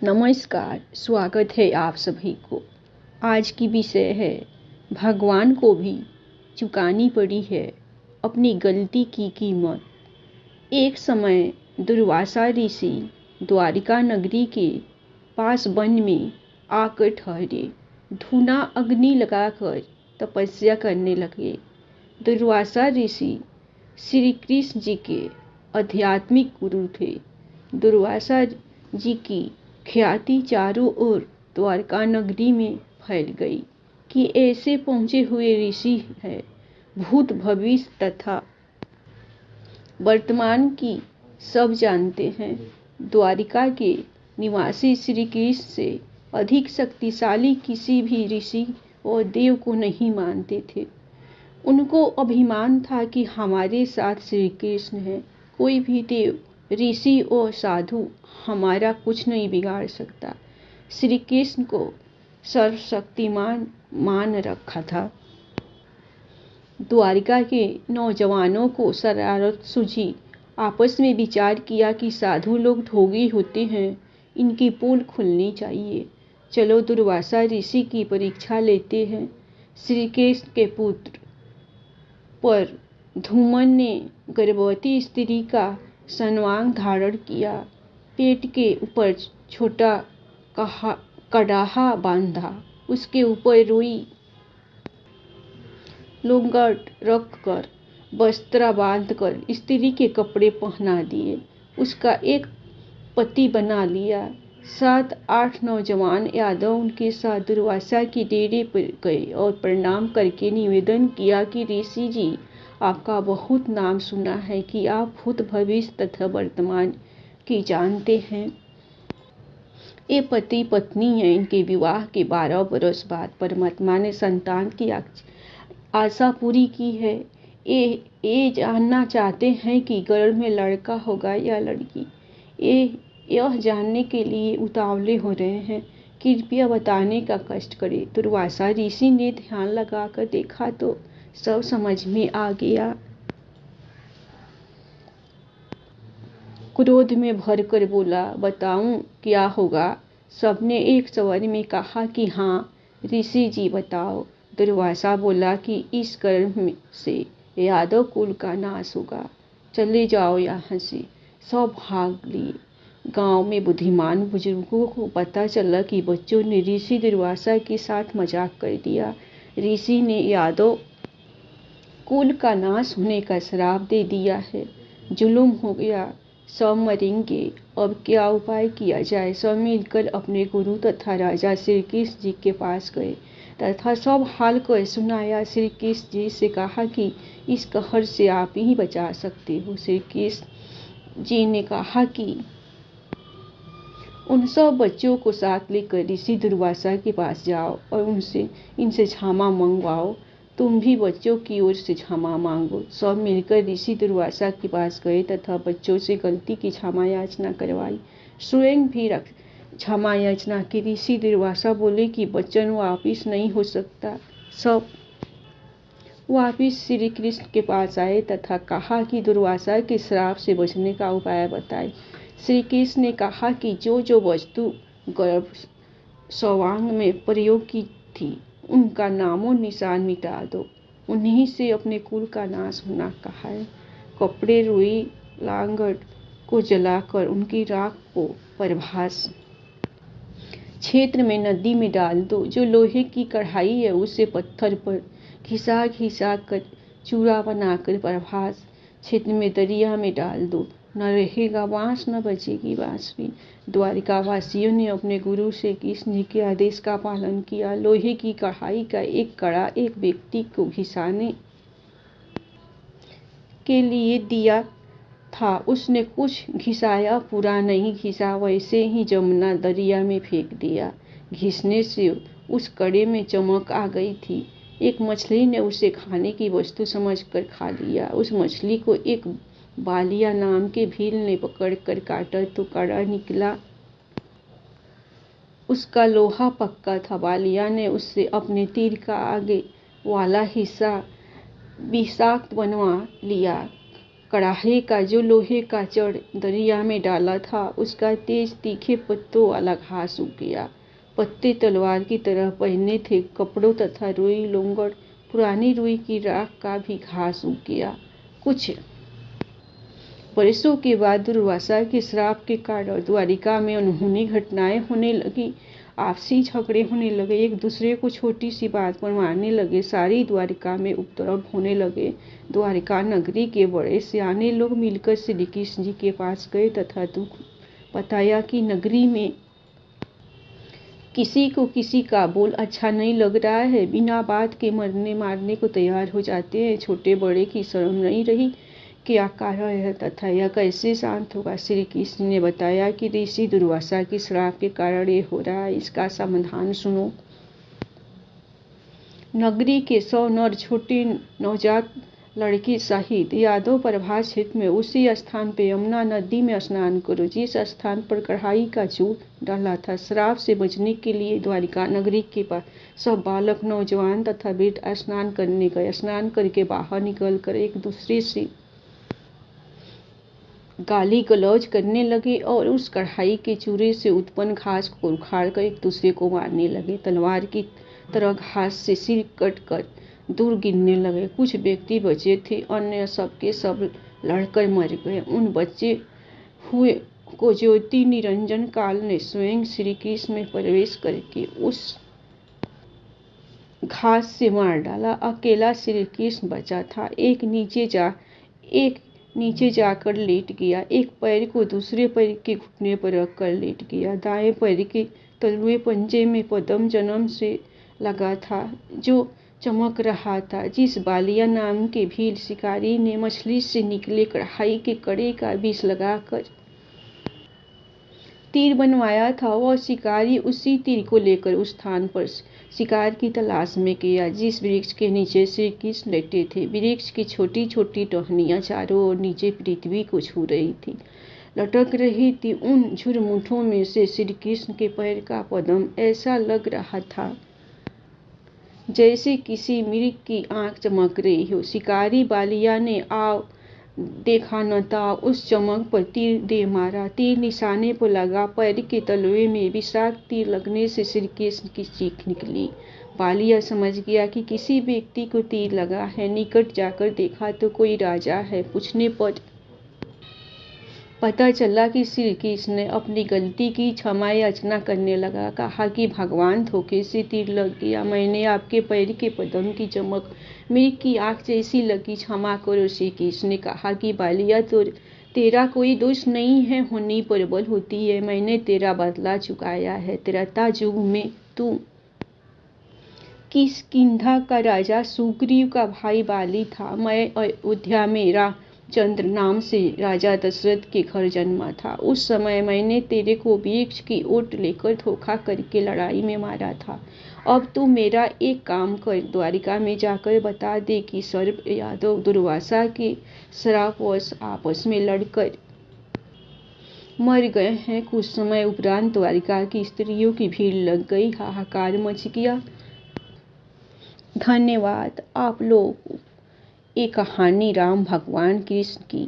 नमस्कार, स्वागत है आप सभी को। आज की विषय है भगवान को भी चुकानी पड़ी है अपनी गलती की कीमत। एक समय दुर्वासा ऋषि द्वारिका नगरी के पास वन में आकर ठहरे। धूना अग्नि लगाकर तपस्या करने लगे। दुर्वासा ऋषि श्री कृष्ण जी के आध्यात्मिक गुरु थे। दुर्वासा जी की ख्याति चारों ओर द्वारका नगरी में फैल गई कि ऐसे पहुंचे हुए ऋषि है। भूत भविष्य तथा वर्तमान की सब जानते हैं। द्वारिका के निवासी श्री कृष्ण से अधिक शक्तिशाली किसी भी ऋषि और देव को नहीं मानते थे। उनको अभिमान था कि हमारे साथ श्री कृष्ण है। कोई भी देव, ऋषि और साधु हमारा कुछ नहीं बिगाड़ सकता। श्री कृष्ण को सर्वशक्तिमान मान रखा था। द्वारिका के नौजवानों को शरारत सूझी। आपस में विचार किया कि साधु लोग ढोंगी होते हैं, इनकी पोल खुलनी चाहिए। चलो दुर्वासा ऋषि की परीक्षा लेते हैं। श्री कृष्ण के पुत्र पर धूमन ने गर्भवती स्त्री का सन्वांग धारण किया। पेट के ऊपर छोटा कड़ाहा बांधा, उसके ऊपर रुई लुंगट रखकर वस्त्र बांधकर स्त्री के कपड़े पहना दिए। उसका एक पति बना लिया। 7-8 नौजवान यादव उनके साथ दुर्वासा के डेरे पर गए और प्रणाम करके निवेदन किया कि ऋषि जी, आपका बहुत नाम सुना है कि आप भूत भविष्य तथा वर्तमान की जानते हैं। ये पति पत्नी है। इनके विवाह के 12 वर्ष बाद परमात्मा ने संतान की आशा पूरी की है। ये जानना चाहते हैं कि गर्भ में लड़का होगा या लड़की। यह जानने के लिए उतावले हो रहे हैं। कृपया बताने का कष्ट करें। दुर्वासा ऋषि ने ध्यान लगाकर देखा तो सब समझ में आ गया। क्रोध में भरकर बोला, बताऊं क्या होगा? सबने एक स्वर में कहा कि हाँ ऋषि जी बताओ। दुर्वासा बोला कि इस कर्म से यादव कुल का नाश होगा। चले जाओ यहाँ से। सब भाग लिए। गांव में बुद्धिमान बुजुर्गों को पता चला कि बच्चों ने ऋषि दुर्वासा के साथ मजाक कर दिया। ऋषि ने यादव कुल का नाश होने का श्राप दे दिया है। जुल्म हो गया, सब मरेंगे। अब क्या उपाय किया जाए? सब मिलकर अपने गुरु तथा राजा श्री कृष्ण जी के पास गए तथा सब हाल कर सुनाया। श्री कृष्ण जी से कहा कि इस कहर से आप ही बचा सकते हो। श्री कृष्ण जी ने कहा कि उन सब बच्चों को साथ लेकर ऋषि दुर्वासा के पास जाओ और इनसे क्षमा मंगवाओ। तुम भी बच्चों की ओर से क्षमा मांगो। सब मिलकर ऋषि दुर्वासा के पास गए तथा बच्चों से गलती की क्षमा याचना करवाई। स्वयं भी क्षमा याचना की। ऋषि दुर्वासा बोले कि वचन वापिस नहीं हो सकता। सब वापिस श्री कृष्ण के पास आए तथा कहा कि दुर्वासा के श्राप से बचने का उपाय बताए। श्री कृष्ण ने कहा कि जो वस्तु गर्भ स्वांग में प्रयोग की थी उनका नामो निशान मिटा दो। उन्हीं से अपने कुल का नाश होना कहा है। कपड़े, रुई, लांगट को जलाकर उनकी राख को प्रभास क्षेत्र में नदी में डाल दो। जो लोहे की कढ़ाई है उसे पत्थर पर घिसा घिसा कर चूरा बनाकर प्रभास क्षेत्र में दरिया में डाल दो। न रहेगा बांस, न बजेगी बांसुरी। द्वारिका वासियों ने अपने गुरु श्री कृष्ण जी के आदेश का पालन किया। लोहे की कढ़ाई का एक कड़ा एक व्यक्ति को घिसाने के लिए दिया था। उसने कुछ घिसाया, पूरा नहीं घिसा, वैसे ही जमुना दरिया में फेंक दिया। घिसने से उस कड़े में चमक आ गई थी। एक मछली ने उसे खाने की वस्तु समझकर खा लिया। उस मछली को एक बालिया नाम के भील ने पकड़कर काटा तो कड़ा निकला। उसका लोहा पक्का था। बालिया ने उससे अपने तीर का आगे वाला हिस्सा विषाक्त बनवा लिया। कड़ाहे का जो लोहे का जड़ दरिया में डाला था, उसका तेज तीखे पत्तों वाला घास उग गया। पत्ते तलवार की तरह पहने थे कपड़ों तथा रुई लोंगड़ पुरानी रुई की राख का भी घास उग गया। कुछ बरसों के बाद दुर्वासा के श्राप के कारण द्वारिका में अनहोनी घटनाएं होने लगी। आपसी झगड़े होने लगे, एक दूसरे को छोटी सी बात पर मारने लगे। सारी द्वारिका में उपद्रव होने लगे। द्वारिका नगरी के बड़े सियाने लोग मिलकर श्री कृष्ण जी के पास गए तथा दुख बताया कि नगरी में किसी को किसी का बोल अच्छा नहीं लग रहा है। बिना बात के मरने मारने को तैयार हो जाते हैं। छोटे बड़े की शर्म नहीं रही। क्या कारण है तथा यह कैसे शांत होगा? श्री कृष्ण ने बताया कि ऋषि दुर्वासा की श्राप के कारण ये हो रहा है। इसका समाधान सुनो। नगरी के 100 नर छोटे नवजात लड़की सहित यादव प्रभास क्षेत्र में उसी स्थान पर यमुना नदी में स्नान करो जिस स्थान पर कढ़ाई का जूट डाला था। श्राप से बचने के लिए द्वारिका नगरी के पास सब बालक नौजवान तथा वृद्ध स्नान करने गए। स्नान करके बाहर निकलकर एक दूसरे से गाली गलौज करने लगे और उस कढ़ाई के चूरे से उत्पन्न घास को उखाड़कर एक दूसरे को मारने लगे। तलवार की तरह घास से सिर कट कर दूर गिरने लगे। कुछ व्यक्ति बचे थे, अन्य सबके सब लड़कर मर गए। उन बचे हुए को ज्योति निरंजन काल ने स्वयं श्री कृष्ण में प्रवेश करके उस घास से मार डाला। अकेला श्री कृष्ण बचा था। एक नीचे जाकर लेट गया, एक पैर को दूसरे पैर के घुटने पर रखकर लेट गया। दाएं पैर के तलुए पंजे में पद्म जन्म से लगा था जो चमक रहा था। जिस बालिया नाम के भील शिकारी ने मछली से निकले कढ़ाई के कड़े का विष लगाकर तीर बनवाया था, वह शिकारी उसी तीर को लेकर उस स्थान पर शिकार की तलाश में गया जिस वृक्ष के नीचे श्री कृष्ण लेटे थे। वृक्ष की छोटी छोटी टहनियां चारों ओर नीचे पृथ्वी को छू रही थी, लटक रही थी। उन झुरमुठों में से श्री कृष्ण के पैर का पद्म ऐसा लग रहा था जैसे किसी मृग की आंख चमक रही हो। शिकारी बालिया ने आव देखा न था, उस चमक पर तीर दे मारा। तीर निशाने पर लगा, पैर के तलवे में विषाक्त तीर लगने से श्री कृष्ण की चीख निकली। बालिया समझ गया कि किसी व्यक्ति को तीर लगा है। निकट जाकर देखा तो कोई राजा है। पूछने पर पता चला कि श्री कृष्ण ने अपनी गलती की क्षमा याचना करने लगा। कहा कि भगवान धोखे से तीर लग गया, मैंने आपके पैर के पद्म की चमक मृग की आंख जैसी लगी, क्षमा करो। श्री कृष्ण ने कहा कि बालिया तेरा कोई दोष नहीं है, होनी पर बल होती है। मैंने तेरा बदला चुकाया है। त्रेता युग में तू किष्किंधा का राजा सुग्रीव का भाई बाली था। मैं अयोध्या में रामचंद्र नाम से राजा दशरथ के घर जन्मा था। उस समय मैंने तेरे को वृक्ष की ओट लेकर धोखा करके लड़ाई में मारा था। अब तू मेरा एक काम कर, द्वारिका में जाकर बता दे कि सर्प यादव दुर्वासा के श्रापवश आपस में लड़कर मर गए हैं। कुछ समय उपरांत द्वारिका की स्त्रियों की भीड़ लग गई, हाहाकार मच गया। धन्यवाद। आप लोग ये कहानी राम भगवान कृष्ण की